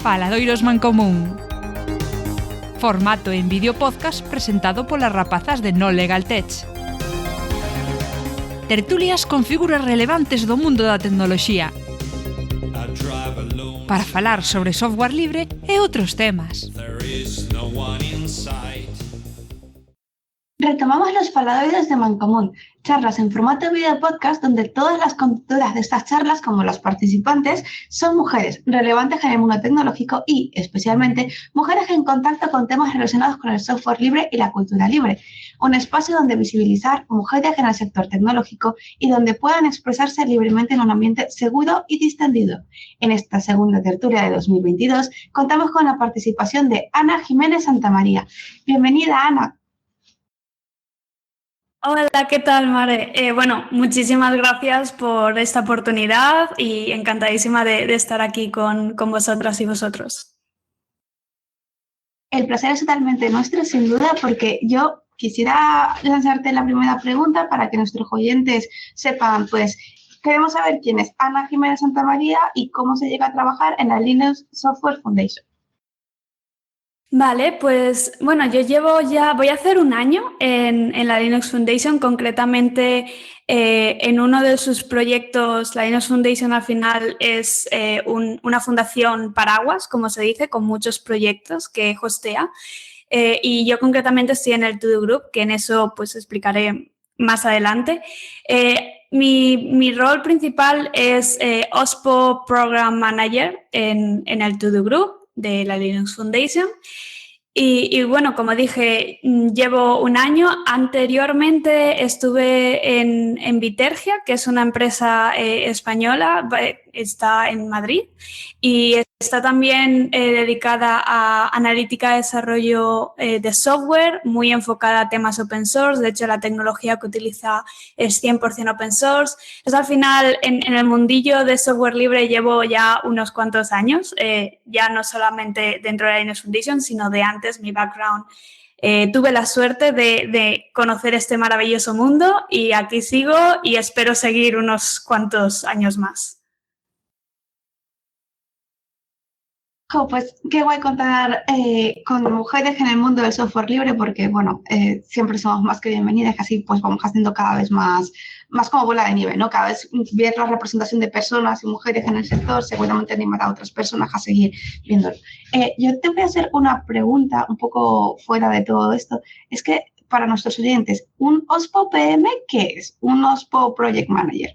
Faladoiros Mancomún. Formato en vídeo podcast presentado polas rapazas de No Legal Tech. Tertulias con figuras relevantes do mundo da tecnoloxía para falar sobre software libre e outros temas. Retomamos los faladoides de Mancomún, charlas en formato video podcast donde todas las conductoras de estas charlas, como los participantes, son mujeres relevantes en el mundo tecnológico y, especialmente, mujeres en contacto con temas relacionados con el software libre y la cultura libre. Un espacio donde visibilizar mujeres en el sector tecnológico y donde puedan expresarse libremente en un ambiente seguro y distendido. En esta segunda tertulia de 2022 contamos con la participación de Ana Jiménez Santamaría. Bienvenida, Ana. Hola, ¿qué tal, Mare? Muchísimas gracias por esta oportunidad y encantadísima de estar aquí con vosotras y vosotros. El placer es totalmente nuestro, sin duda, porque yo quisiera lanzarte la primera pregunta para que nuestros oyentes sepan, pues, queremos saber quién es Ana Jiménez Santamaría y cómo se llega a trabajar en la Linux Software Foundation. Vale, pues bueno, voy a hacer un año en la Linux Foundation, concretamente en uno de sus proyectos. La Linux Foundation al final es una fundación paraguas, como se dice, con muchos proyectos que hostea. Y yo concretamente estoy en el To Do Group, que en eso pues explicaré más adelante. Mi rol principal es OSPO Program Manager en el To Do Group de la Linux Foundation. Y bueno, como dije, llevo un año. Anteriormente estuve en Vitergia, que es una empresa española, está en Madrid y está también dedicada a analítica de desarrollo de software, muy enfocada a temas open source. De hecho, la tecnología que utiliza es 100% open source. Entonces, al final, en el mundillo de software libre llevo ya unos cuantos años, ya no solamente dentro de la Linux Foundation, sino de antes, mi background. Tuve la suerte de conocer este maravilloso mundo y aquí sigo y espero seguir unos cuantos años más. Pues qué guay contar con mujeres en el mundo del software libre porque, bueno, siempre somos más que bienvenidas, así pues vamos haciendo cada vez más como bola de nieve, ¿no? Cada vez ver la representación de personas y mujeres en el sector seguramente animará a otras personas a seguir viéndolo. Yo te voy a hacer una pregunta un poco fuera de todo esto. Es que para nuestros oyentes, ¿un OSPO PM qué es? ¿Un OSPO Project Manager?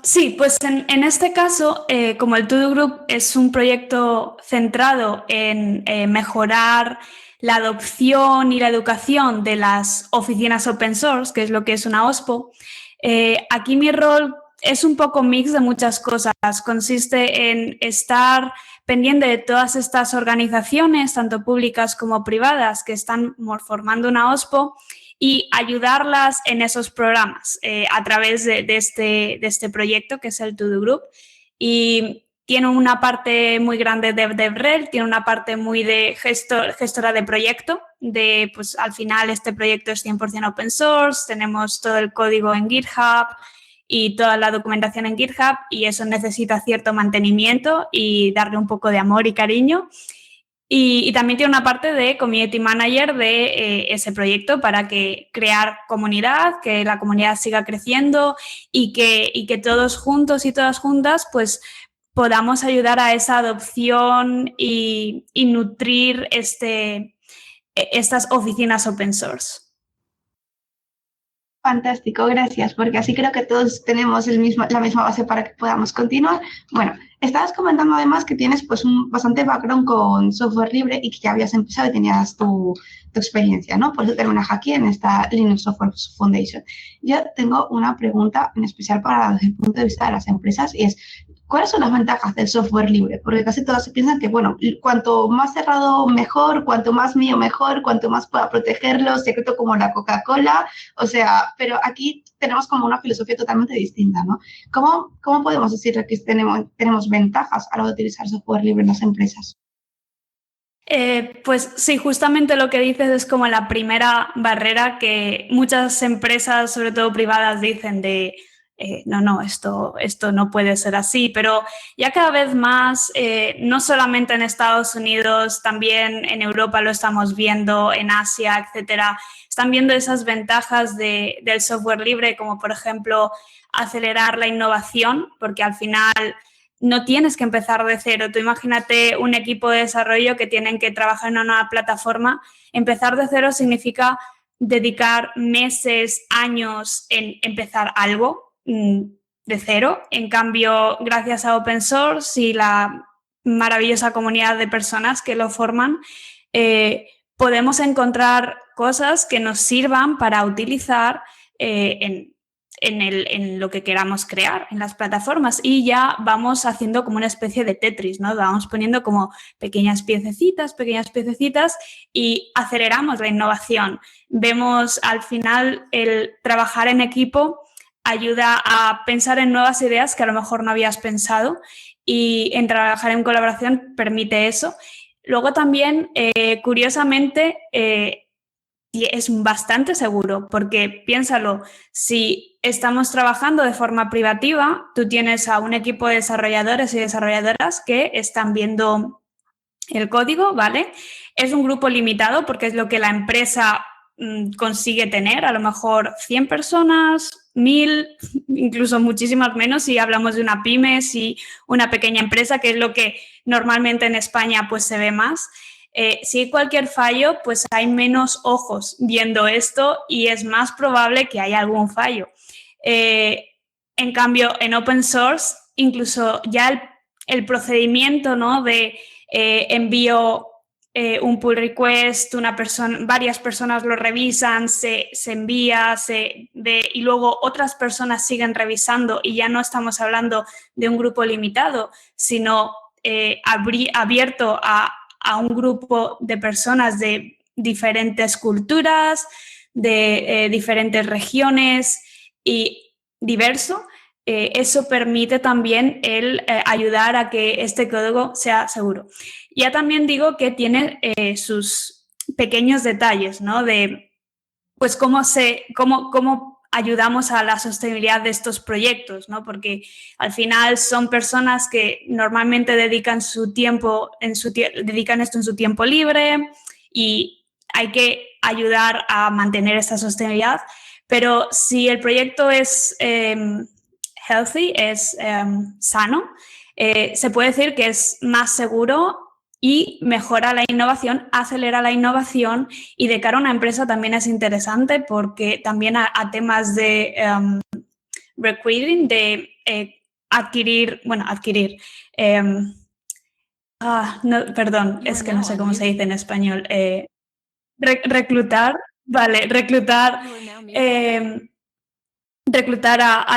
Sí, pues en este caso, como el To Do Group es un proyecto centrado en mejorar la adopción y la educación de las oficinas open source, que es lo que es una OSPO, aquí mi rol es un poco mix de muchas cosas. Consiste en estar pendiente de todas estas organizaciones, tanto públicas como privadas, que están formando una OSPO, y ayudarlas en esos programas a través de este proyecto que es el To Do Group. Y tiene una parte muy grande de DevRel, tiene una parte muy de gestora de proyecto, pues al final este proyecto es 100% open source, tenemos todo el código en GitHub y toda la documentación en GitHub y eso necesita cierto mantenimiento y darle un poco de amor y cariño. Y también tiene una parte de community manager de ese proyecto para crear comunidad, que la comunidad siga creciendo y que todos juntos y todas juntas pues podamos ayudar a esa adopción y nutrir estas oficinas open source. Fantástico, gracias, porque así creo que todos tenemos la misma base para que podamos continuar. Bueno, estabas comentando además que tienes pues un bastante background con software libre y que ya habías empezado y tenías tu experiencia, ¿no? Por eso terminas aquí en esta Linux Software Foundation. Yo tengo una pregunta en especial desde el punto de vista de las empresas y es, ¿cuáles son las ventajas del software libre? Porque casi todos se piensan que, bueno, cuanto más cerrado mejor, cuanto más mío mejor, cuanto más pueda protegerlo, secreto como la Coca-Cola, o sea, pero aquí tenemos como una filosofía totalmente distinta, ¿no? ¿Cómo podemos decir que tenemos ventajas a la hora de utilizar software libre en las empresas? Pues sí, justamente lo que dices es como la primera barrera que muchas empresas, sobre todo privadas, dicen de no, esto no puede ser así, pero ya cada vez más, no solamente en Estados Unidos, también en Europa lo estamos viendo, en Asia, etcétera, están viendo esas ventajas del software libre, como por ejemplo acelerar la innovación, porque al final no tienes que empezar de cero. Tú imagínate un equipo de desarrollo que tienen que trabajar en una nueva plataforma. Empezar de cero significa dedicar meses, años en empezar algo de cero. En cambio, gracias a open source y la maravillosa comunidad de personas que lo forman, podemos encontrar cosas que nos sirvan para utilizar en lo que queramos crear, en las plataformas, y ya vamos haciendo como una especie de Tetris, ¿no? Vamos poniendo como pequeñas piececitas y aceleramos la innovación. Vemos al final el trabajar en equipo ayuda a pensar en nuevas ideas que a lo mejor no habías pensado, y en trabajar en colaboración permite eso. Luego también, curiosamente, es bastante seguro, porque piénsalo, si estamos trabajando de forma privativa, tú tienes a un equipo de desarrolladores y desarrolladoras que están viendo el código, ¿vale? Es un grupo limitado porque es lo que la empresa consigue tener, a lo mejor 100 personas, 1000, incluso muchísimas menos si hablamos de una pyme, si una pequeña empresa, que es lo que normalmente en España pues se ve más. Si hay cualquier fallo, pues hay menos ojos viendo esto y es más probable que haya algún fallo. En cambio, en open source, incluso ya el procedimiento, ¿no?, de envío un pull request, varias personas lo revisan, se envía, se ve y luego otras personas siguen revisando, y ya no estamos hablando de un grupo limitado, sino abierto a un grupo de personas de diferentes culturas, de diferentes regiones y diverso. Eso permite también el ayudar a que este código sea seguro. Ya también digo que tiene sus pequeños detalles, ¿no? De pues cómo ayudamos a la sostenibilidad de estos proyectos, ¿no? Porque al final son personas que normalmente dedican dedican esto en su tiempo libre, y hay que ayudar a mantener esta sostenibilidad. Pero si el proyecto es healthy, es sano, se puede decir que es más seguro y mejora la innovación, acelera la innovación, y de cara a una empresa también es interesante porque también a temas de recruiting, de adquirir, perdón, es que no sé cómo se dice en español, reclutar a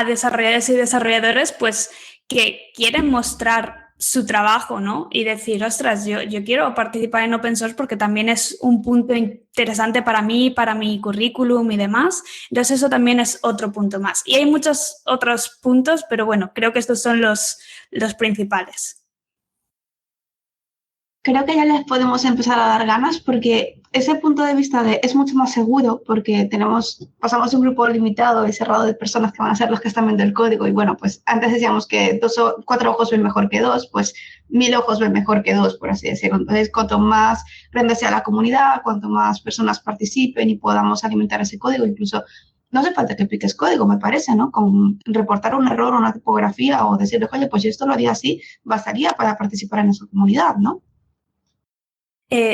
desarrolladores y desarrolladores pues que quieren mostrar su trabajo, ¿no? Y decir, ostras, yo quiero participar en open source porque también es un punto interesante para mí, para mi currículum y demás. Entonces eso también es otro punto más. Y hay muchos otros puntos, pero bueno, creo que estos son los principales. Creo que ya les podemos empezar a dar ganas, porque ese punto de vista es mucho más seguro, porque pasamos de un grupo limitado y cerrado de personas que van a ser los que están viendo el código, y bueno, pues antes decíamos que 4 ojos ven mejor que 2, pues 1000 ojos ven mejor que 2, por así decirlo. Entonces, cuanto más grande sea la comunidad, cuanto más personas participen y podamos alimentar ese código, incluso no hace falta que piques código, me parece, ¿no? Con reportar un error o una tipografía o decirle, oye, pues yo esto lo haría así, bastaría para participar en esa comunidad, ¿no?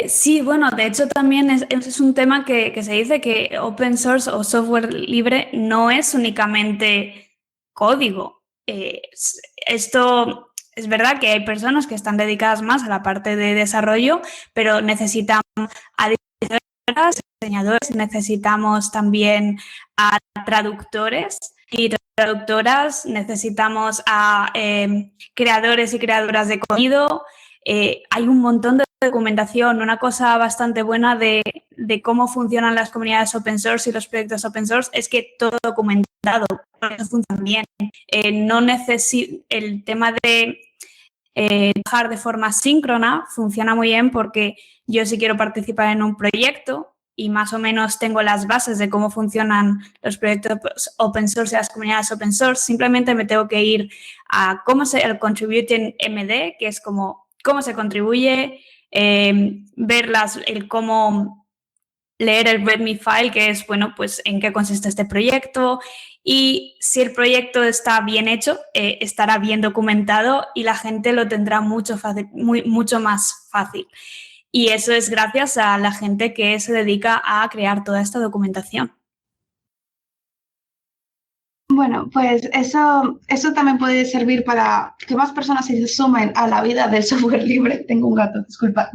Sí, bueno, de hecho también es un tema que se dice que open source o software libre no es únicamente código. Esto es verdad que hay personas que están dedicadas más a la parte de desarrollo, pero necesitamos a diseñadores, necesitamos también a traductores y traductoras, necesitamos a creadores y creadoras de contenido. Hay un montón de documentación. Una cosa bastante buena de cómo funcionan las comunidades open source y los proyectos open source es que todo documentado, eso funciona bien. El tema de trabajar de forma síncrona funciona muy bien, porque yo, si quiero participar en un proyecto, y más o menos tengo las bases de cómo funcionan los proyectos open source y las comunidades open source, simplemente me tengo que ir a el Contributing MD, que es como cómo se contribuye, ver cómo leer el README file, que es, bueno, pues en qué consiste este proyecto, y si el proyecto está bien hecho, estará bien documentado y la gente lo tendrá mucho más fácil. Y eso es gracias a la gente que se dedica a crear toda esta documentación. Bueno, pues eso también puede servir para que más personas se sumen a la vida del software libre. Tengo un gato, disculpa.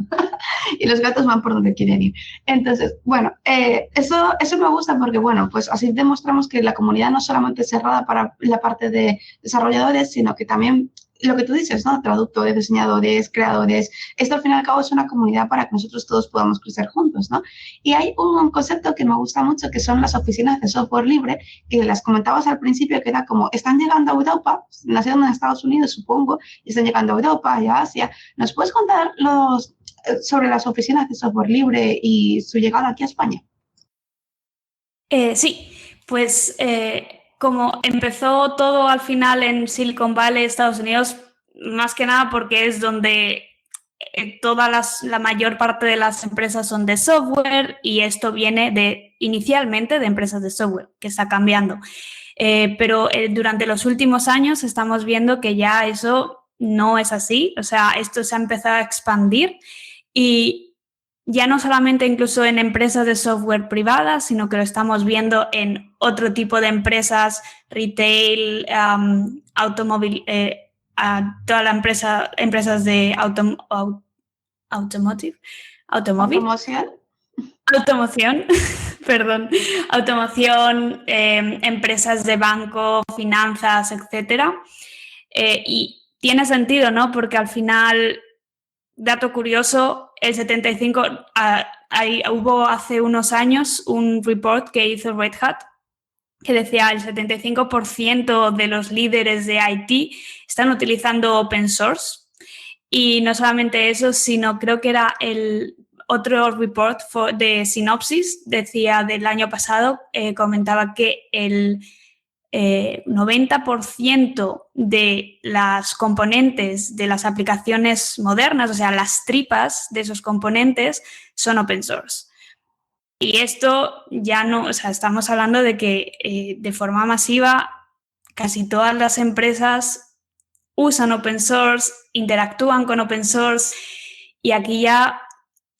Y los gatos van por donde quieren ir. Entonces, bueno, eso me gusta porque, bueno, pues así demostramos que la comunidad no solamente es cerrada para la parte de desarrolladores, sino que también lo que tú dices, ¿no? Traductores, diseñadores, creadores. Esto al fin y al cabo es una comunidad para que nosotros todos podamos crecer juntos, ¿no? Y hay un concepto que me gusta mucho, que son las oficinas de software libre, que las comentabas al principio, que era como, están llegando a Europa, nacieron en Estados Unidos, supongo, y están llegando a Europa y a Asia. ¿Nos puedes contar sobre las oficinas de software libre y su llegada aquí a España? Sí, pues como empezó todo al final en Silicon Valley, Estados Unidos, más que nada porque es donde la mayor parte de las empresas son de software, y esto viene inicialmente de empresas de software, que está cambiando. Pero durante los últimos años estamos viendo que ya eso no es así, o sea, esto se ha empezado a expandir, y ya no solamente incluso en empresas de software privadas, sino que lo estamos viendo en otro tipo de empresas, retail, automóvil, toda la empresas de automotive, automoción, perdón, automoción, empresas de banco, finanzas, etcétera. Y tiene sentido, ¿no? Porque al final, dato curioso, el 75, hubo hace unos años un report que hizo Red Hat que decía el 75% de los líderes de IT están utilizando open source. Y no solamente eso, sino creo que era el otro report de Synopsys, decía del año pasado, comentaba que el 90% de las componentes de las aplicaciones modernas, o sea, las tripas de esos componentes, son open source. Y esto ya no, o sea, estamos hablando de que de forma masiva casi todas las empresas usan open source, interactúan con open source, y aquí ya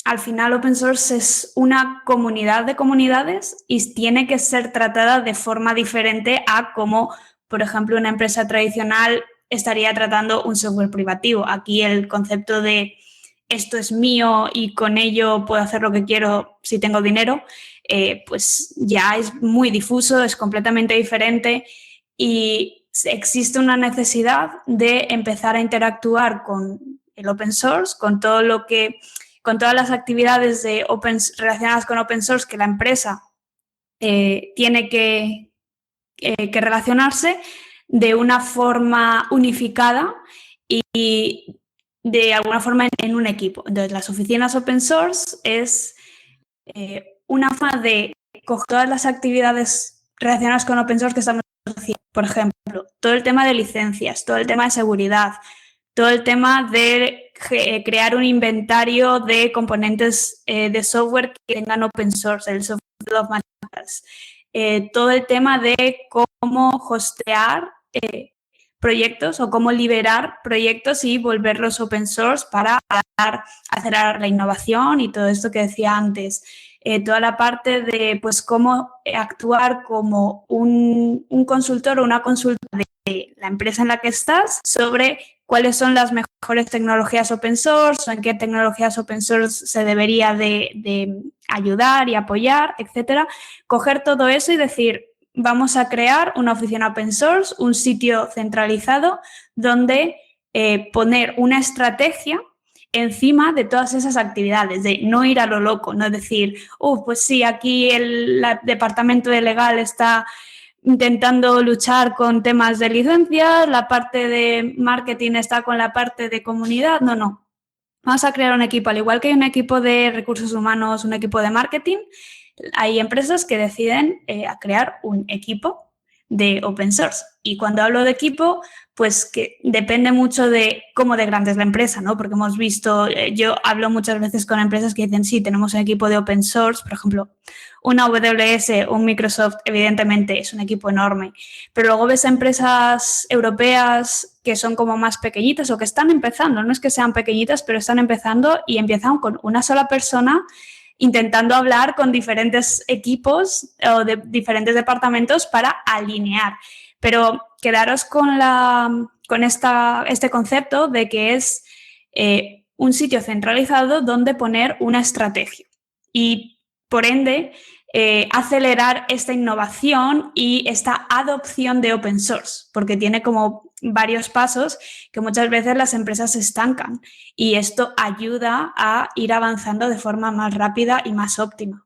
al final open source es una comunidad de comunidades y tiene que ser tratada de forma diferente a como, por ejemplo, una empresa tradicional estaría tratando un software privativo. Aquí el concepto de esto es mío y con ello puedo hacer lo que quiero si tengo dinero, pues ya es muy difuso, es completamente diferente, y existe una necesidad de empezar a interactuar con el open source, con todas las actividades relacionadas con open source que la empresa tiene que relacionarse de una forma unificada y de alguna forma en un equipo. Entonces, las oficinas open source es una forma de coger todas las actividades relacionadas con open source que estamos haciendo. Por ejemplo, todo el tema de licencias, todo el tema de seguridad, todo el tema de crear un inventario de componentes de software que tengan open source, el software de los materials, todo el tema de cómo hostear proyectos o cómo liberar proyectos y volverlos open source para acelerar la innovación y todo esto que decía antes. Toda la parte de pues cómo actuar como un consultor o una consultora de la empresa en la que estás sobre cuáles son las mejores tecnologías open source o en qué tecnologías open source se debería de ayudar y apoyar, etcétera. Coger todo eso y decir, vamos a crear una oficina open source, un sitio centralizado donde poner una estrategia encima de todas esas actividades, de no ir a lo loco, no decir, pues sí, aquí el departamento de legal está intentando luchar con temas de licencias, la parte de marketing está con la parte de comunidad. No. vamos a crear un equipo, al igual que hay un equipo de recursos humanos, un equipo de marketing, hay empresas que deciden crear un equipo de open source. Y cuando hablo de equipo, pues que depende mucho de cómo de grande es la empresa, ¿no? Porque hemos visto, yo hablo muchas veces con empresas que dicen, sí, tenemos un equipo de open source, por ejemplo, una AWS, un Microsoft, evidentemente es un equipo enorme, pero luego ves empresas europeas que son como más pequeñitas o que están empezando, no es que sean pequeñitas, pero están empezando y empiezan con una sola persona intentando hablar con diferentes equipos o de diferentes departamentos para alinear. Pero quedaros con este concepto de que es un sitio centralizado donde poner una estrategia y, por ende, acelerar esta innovación y esta adopción de open source, porque tiene como varios pasos que muchas veces las empresas se estancan y esto ayuda a ir avanzando de forma más rápida y más óptima.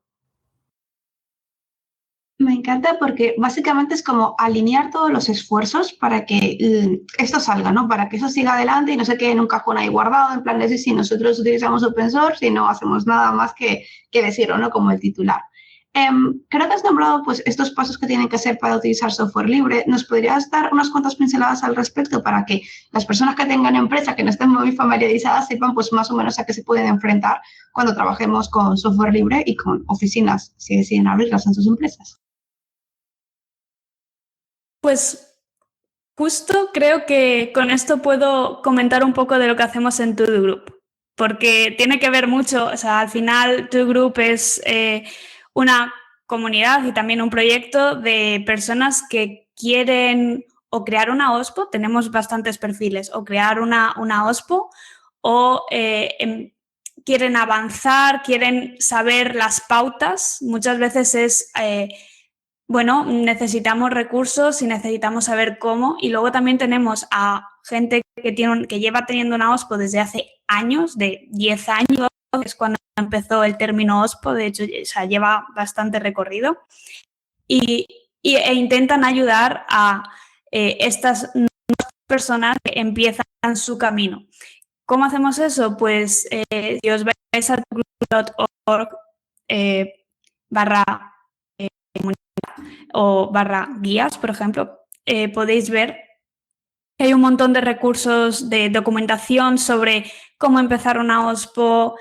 Me encanta porque básicamente es como alinear todos los esfuerzos para que esto salga, ¿no? Para que eso siga adelante y no se quede en un cajón ahí guardado, en plan de si nosotros utilizamos open source y no hacemos nada más que decirlo, ¿no? Como el titular. Creo que has nombrado pues, estos pasos que tienen que hacer para utilizar software libre. ¿Nos podrías dar unas cuantas pinceladas al respecto para que las personas que tengan empresa, que no estén muy familiarizadas, sepan pues, más o menos a qué se pueden enfrentar cuando trabajemos con software libre y con oficinas, si deciden abrirlas en sus empresas? Pues justo creo que con esto puedo comentar un poco de lo que hacemos en To Do Group, porque tiene que ver mucho, o sea, al final To Do Group es una comunidad y también un proyecto de personas que quieren o crear una OSPO, tenemos bastantes perfiles, o crear una OSPO o quieren avanzar, quieren saber las pautas. Muchas veces es... bueno, necesitamos recursos y necesitamos saber cómo. Y luego también tenemos a gente que lleva teniendo una OSPO desde hace años, de 10 años, que es cuando empezó el término OSPO, de hecho, o sea, lleva bastante recorrido. E intentan ayudar a estas nuevas personas que empiezan su camino. ¿Cómo hacemos eso? Pues si os vais a group.org o /guías, por ejemplo, podéis ver que hay un montón de recursos de documentación sobre cómo empezar una OSPO,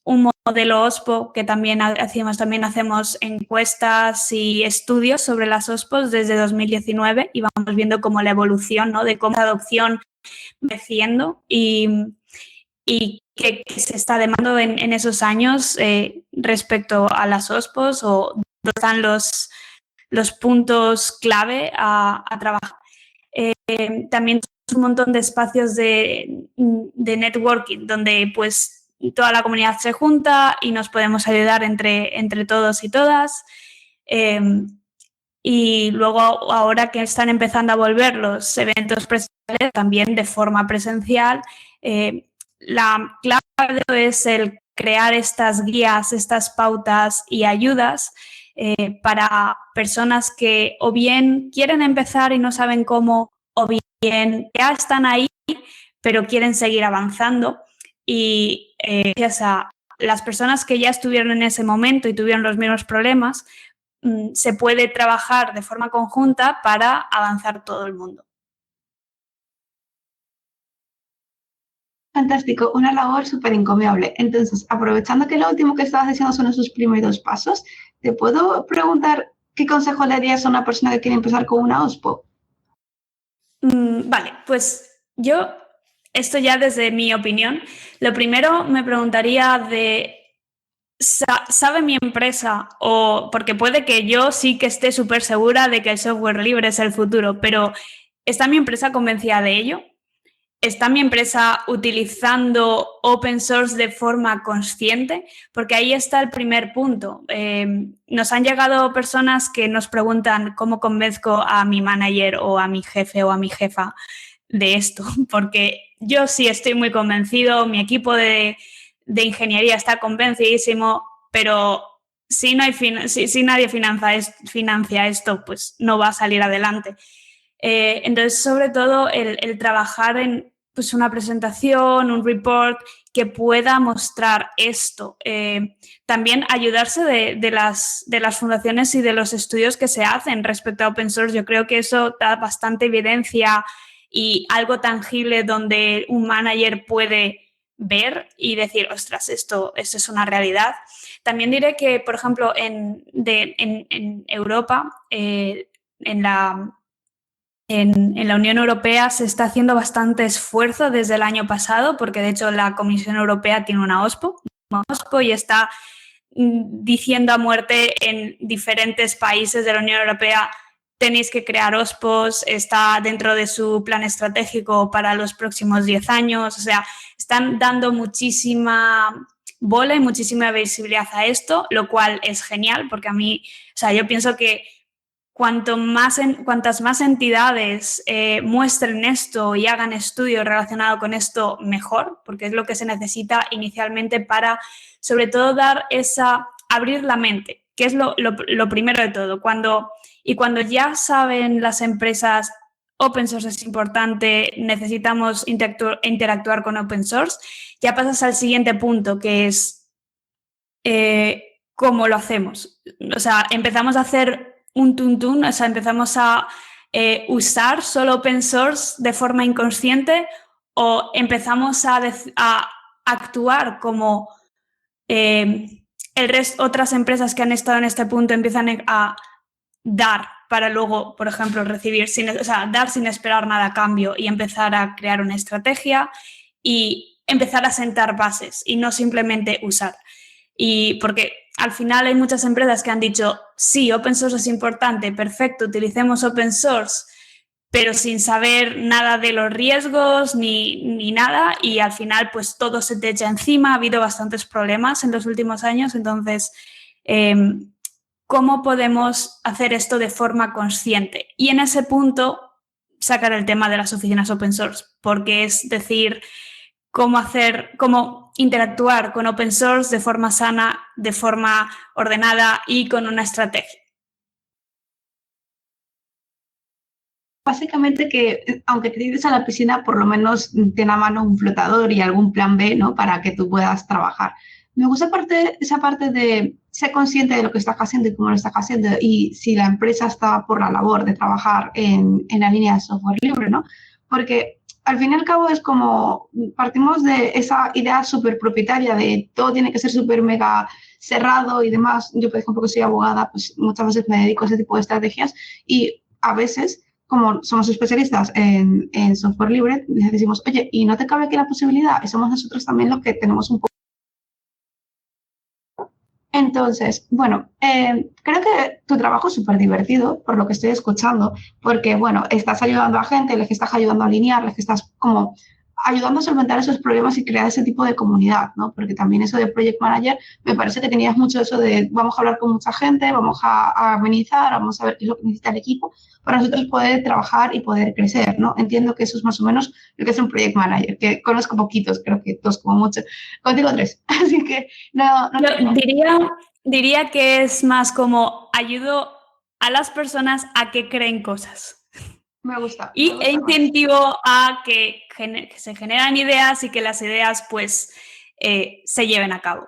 un modelo OSPO, que también hacemos encuestas y estudios sobre las OSPOs desde 2019 y vamos viendo cómo la evolución, ¿no? De cómo la adopción va creciendo y qué se está demandando en esos años respecto a las OSPOs o dónde están los puntos clave a trabajar. También un montón de espacios de networking donde pues toda la comunidad se junta y nos podemos ayudar entre todos y todas. Y luego ahora que están empezando a volver los eventos presenciales, también de forma presencial, la clave es el crear estas guías, estas pautas y ayudas para personas que o bien quieren empezar y no saben cómo, o bien ya están ahí, pero quieren seguir avanzando. Y gracias a las personas que ya estuvieron en ese momento y tuvieron los mismos problemas, se puede trabajar de forma conjunta para avanzar todo el mundo. Fantástico, una labor súper encomiable. Entonces, aprovechando que lo último que estabas diciendo son esos primeros pasos, ¿te puedo preguntar qué consejo le darías a una persona que quiere empezar con una OSPO? Vale, pues yo, esto ya desde mi opinión, lo primero me preguntaría de, ¿sabe mi empresa? O porque puede que yo sí que esté súper segura de que el software libre es el futuro, pero ¿está mi empresa convencida de ello? ¿Está mi empresa utilizando open source de forma consciente? Porque ahí está el primer punto. Nos han llegado personas que nos preguntan cómo convenzco a mi manager o a mi jefe o a mi jefa de esto, porque yo sí estoy muy convencido, mi equipo de ingeniería está convencidísimo, pero si nadie financia esto, pues no va a salir adelante. Entonces, sobre todo, el trabajar en pues una presentación, un report que pueda mostrar esto. También ayudarse de las fundaciones y de los estudios que se hacen respecto a open source. Yo creo que eso da bastante evidencia y algo tangible donde un manager puede ver y decir, ostras, esto es una realidad. También diré que, por ejemplo, en Europa, en la Unión Europea se está haciendo bastante esfuerzo desde el año pasado, porque de hecho la Comisión Europea tiene una OSPO y está diciendo a muerte en diferentes países de la Unión Europea: tenéis que crear OSPOs, está dentro de su plan estratégico para los próximos 10 años. O sea, están dando muchísima bola y muchísima visibilidad a esto, lo cual es genial, porque a mí, o sea, yo pienso que cuantas más entidades muestren esto y hagan estudios relacionados con esto, mejor, porque es lo que se necesita inicialmente para, sobre todo, abrir la mente, que es lo primero de todo. Cuando ya saben las empresas, open source es importante, necesitamos interactuar con open source, ya pasas al siguiente punto, que es cómo lo hacemos. O sea, empezamos a hacer un tuntún, o sea, empezamos a usar solo open source de forma inconsciente, o empezamos a actuar como otras empresas que han estado en este punto empiezan a dar para luego, por ejemplo, recibir, dar sin esperar nada a cambio y empezar a crear una estrategia y empezar a sentar bases y no simplemente usar. Y porque al final hay muchas empresas que han dicho, sí, open source es importante, perfecto, utilicemos open source, pero sin saber nada de los riesgos ni nada, y al final pues todo se te echa encima. Ha habido bastantes problemas en los últimos años. Entonces, ¿cómo podemos hacer esto de forma consciente? Y en ese punto sacar el tema de las oficinas open source, porque es decir, cómo interactuar con open source de forma sana, de forma ordenada y con una estrategia. Básicamente que, aunque te tires a la piscina, por lo menos ten a mano un flotador y algún plan B, ¿no? Para que tú puedas trabajar. Me gusta esa parte de ser consciente de lo que estás haciendo y cómo lo estás haciendo, y si la empresa está por la labor de trabajar en la línea de software libre, ¿no? Porque al fin y al cabo es como partimos de esa idea súper propietaria de todo tiene que ser súper mega cerrado y demás. Yo, por ejemplo, que soy abogada, pues muchas veces me dedico a ese tipo de estrategias, y a veces, como somos especialistas en software libre, les decimos, oye, ¿y no te cabe aquí la posibilidad? Y somos nosotros también los que tenemos un poco. Entonces, bueno, creo que tu trabajo es súper divertido, por lo que estoy escuchando, porque, bueno, estás ayudando a gente, les estás ayudando a alinear, les estás como ayudando a solventar esos problemas y crear ese tipo de comunidad, ¿no? Porque también eso de Project Manager, me parece que tenías mucho eso de vamos a hablar con mucha gente, vamos a amenizar, vamos a ver qué es lo que necesita el equipo para nosotros poder trabajar y poder crecer, ¿no? Entiendo que eso es más o menos lo que es un Project Manager, que conozco poquitos, creo que dos como mucho, contigo tres, así que no diría que es más como ayudo a las personas a que creen cosas. Me gusta. E incentivo a que se generan ideas y que las ideas pues se lleven a cabo.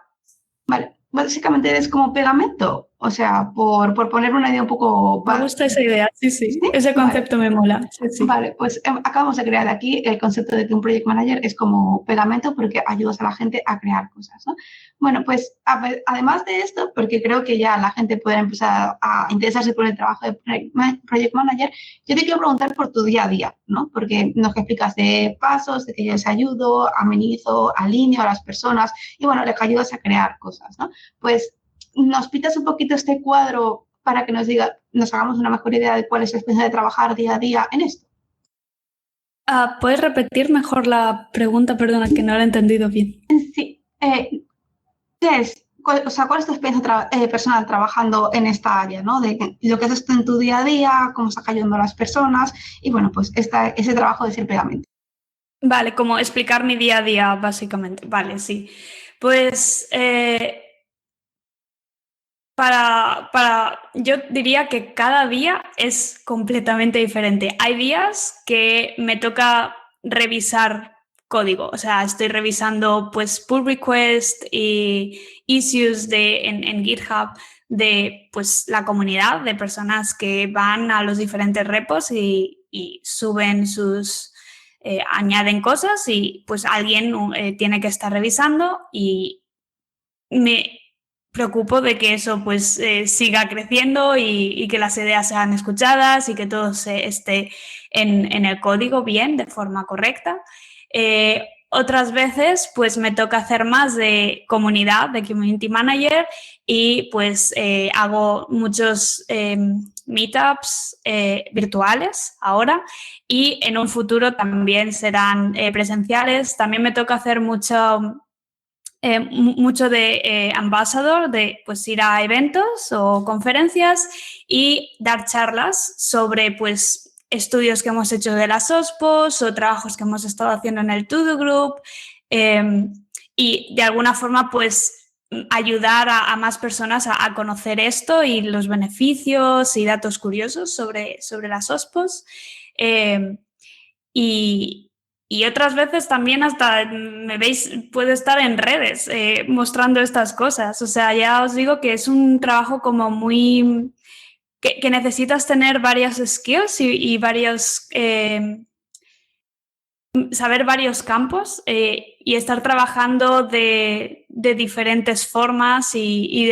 Vale, básicamente eres como pegamento, o sea, por poner una idea un poco... Me gusta esa idea, sí. ¿Sí? Ese concepto me mola. Sí. Vale, pues acabamos de crear aquí el concepto de que un project manager es como pegamento porque ayudas a la gente a crear cosas, ¿no? Bueno, pues además de esto, porque creo que ya la gente puede empezar a interesarse por el trabajo de project manager, yo te quiero preguntar por tu día a día, ¿no? Porque nos explicas de pasos, de que yo les ayudo, amenizo, alineo a las personas y, bueno, les ayudas a crear cosas, ¿no? Pues nos pitas un poquito este cuadro para que nos hagamos una mejor idea de cuál es la experiencia de trabajar día a día en esto. ¿Puedes repetir mejor la pregunta? Perdona, que no la he entendido bien. Sí. ¿Cuál es tu experiencia personal trabajando en esta área, ¿no? De lo que haces tú en tu día a día, cómo estás ayudando a las personas y, bueno, pues ese trabajo de ser pegamento. Vale, como explicar mi día a día, básicamente. Vale, sí. Pues... yo diría que cada día es completamente diferente. Hay días que me toca revisar código. O sea, estoy revisando pues pull requests y issues en GitHub de pues la comunidad, de personas que van a los diferentes repos y suben sus... añaden cosas y pues alguien tiene que estar revisando y me preocupo de que eso pues siga creciendo y que las ideas sean escuchadas y que todo esté en el código bien, de forma correcta. Otras veces pues me toca hacer más de comunidad, de community manager y pues hago muchos meetups virtuales ahora y en un futuro también serán presenciales. También me toca hacer mucho de ambassador, de pues ir a eventos o conferencias y dar charlas sobre pues estudios que hemos hecho de las OSPOs o trabajos que hemos estado haciendo en el To-Do Group y de alguna forma pues ayudar a más personas a conocer esto y los beneficios y datos curiosos sobre las OSPOs. Y otras veces también hasta me veis, puedo estar en redes mostrando estas cosas. O sea, ya os digo que es un trabajo como muy... que necesitas tener varias skills y varios... saber varios campos y estar trabajando de diferentes formas y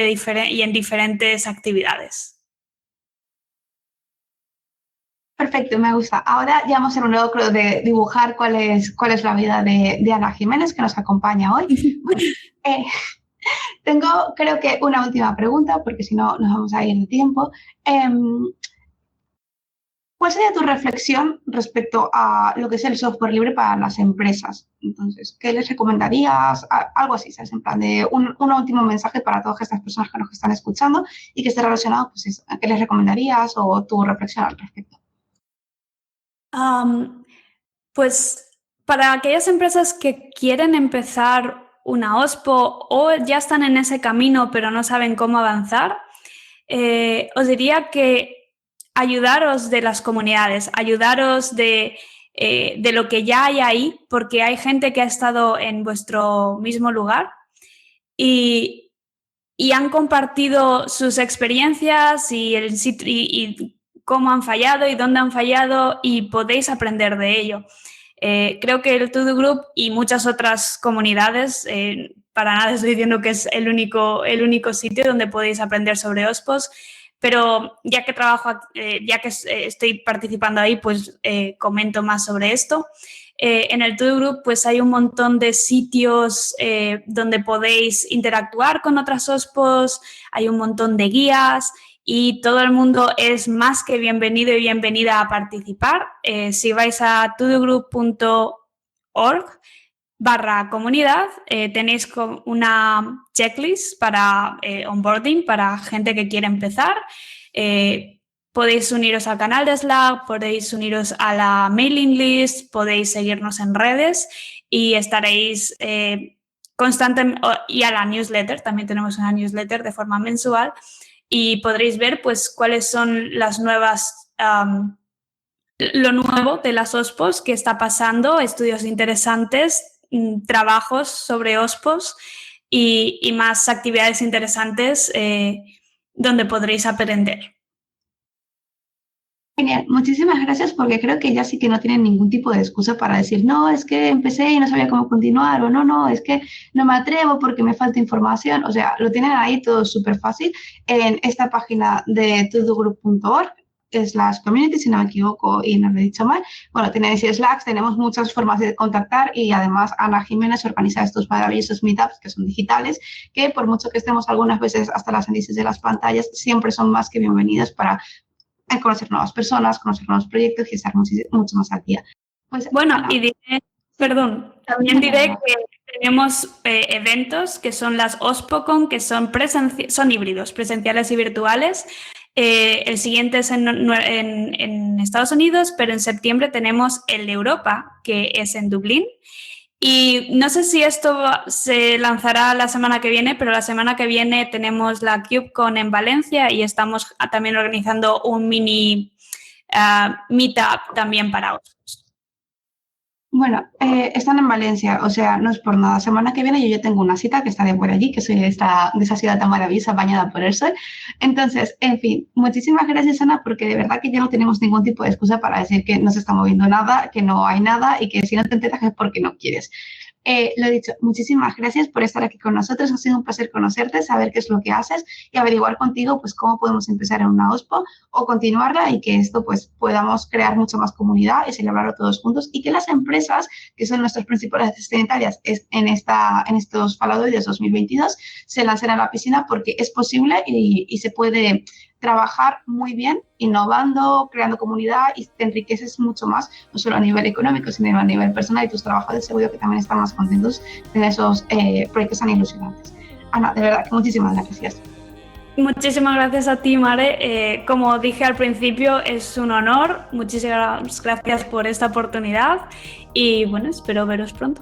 en diferentes actividades. Perfecto, me gusta. Ahora ya hemos terminado, creo, de dibujar cuál es la vida de Ana Jiménez, que nos acompaña hoy. Bueno, tengo, creo que una última pregunta, porque si no nos vamos a ir de tiempo. ¿Cuál sería tu reflexión respecto a lo que es el software libre para las empresas? Entonces, ¿qué les recomendarías? Algo así, ¿sabes? En plan de un último mensaje para todas estas personas que nos están escuchando y que esté relacionado, pues eso, ¿qué les recomendarías o tu reflexión al respecto? Pues para aquellas empresas que quieren empezar una OSPO o ya están en ese camino pero no saben cómo avanzar, os diría que ayudaros de las comunidades, ayudaros de lo que ya hay ahí, porque hay gente que ha estado en vuestro mismo lugar y han compartido sus experiencias y cómo han fallado y dónde han fallado y podéis aprender de ello. Creo que el To-Do Group y muchas otras comunidades, para nada estoy diciendo que es el único sitio donde podéis aprender sobre OSPOs, pero ya que estoy participando ahí, pues comento más sobre esto. En el To-Do Group pues hay un montón de sitios donde podéis interactuar con otras OSPOs, hay un montón de guías y todo el mundo es más que bienvenido y bienvenida a participar. Si vais a todogroup.org/comunidad, tenéis una checklist para onboarding, para gente que quiere empezar. Podéis uniros al canal de Slack, podéis uniros a la mailing list, podéis seguirnos en redes y estaréis constantemente, y a la newsletter, también tenemos una newsletter de forma mensual y podréis ver pues cuáles son las nuevas, lo nuevo de las OSPOs que está pasando, estudios interesantes, trabajos sobre OSPOs y más actividades interesantes donde podréis aprender. Genial, muchísimas gracias porque creo que ya sí que no tienen ningún tipo de excusa para decir, no, es que empecé y no sabía cómo continuar o no, es que no me atrevo porque me falta información. O sea, lo tienen ahí todo súper fácil en esta página de todogroup.org/community, si no me equivoco y no lo he dicho mal. Bueno, tenéis Slack, tenemos muchas formas de contactar y además Ana Jiménez organiza estos maravillosos meetups que son digitales, que por mucho que estemos algunas veces hasta las narices de las pantallas, siempre son más que bienvenidos para conocer nuevas personas, conocer nuevos proyectos y estar mucho más al día. Pues, bueno, y también diré que tenemos eventos que son las OSPOCon, que son híbridos, presenciales y virtuales. El siguiente es en Estados Unidos, pero en septiembre tenemos el de Europa, que es en Dublín. Y no sé si esto se lanzará la semana que viene, pero la semana que viene tenemos la KubeCon en Valencia y estamos también organizando un mini meetup también para otros. Bueno, están en Valencia, o sea, no es por nada. Semana que viene yo ya tengo una cita que está de por allí, que soy de esa ciudad tan maravillosa bañada por el sol. Entonces, en fin, muchísimas gracias, Ana, porque de verdad que ya no tenemos ningún tipo de excusa para decir que no se está moviendo nada, que no hay nada y que si no te enteras es porque no quieres. Lo dicho, muchísimas gracias por estar aquí con nosotros. Ha sido un placer conocerte, saber qué es lo que haces y averiguar contigo pues cómo podemos empezar en una OSPO o continuarla y que esto pues podamos crear mucha más comunidad y celebrarlo todos juntos y que las empresas, que son nuestras principales destinatarias en estos Faladoides 2022, se lancen a la piscina porque es posible y se puede trabajar muy bien, innovando, creando comunidad y te enriqueces mucho más, no solo a nivel económico, sino a nivel personal y tus trabajadores seguro que también están más contentos de esos proyectos tan ilusionantes. Ana, de verdad, muchísimas gracias. Muchísimas gracias a ti, Mare. Como dije al principio, es un honor. Muchísimas gracias por esta oportunidad y bueno, espero veros pronto.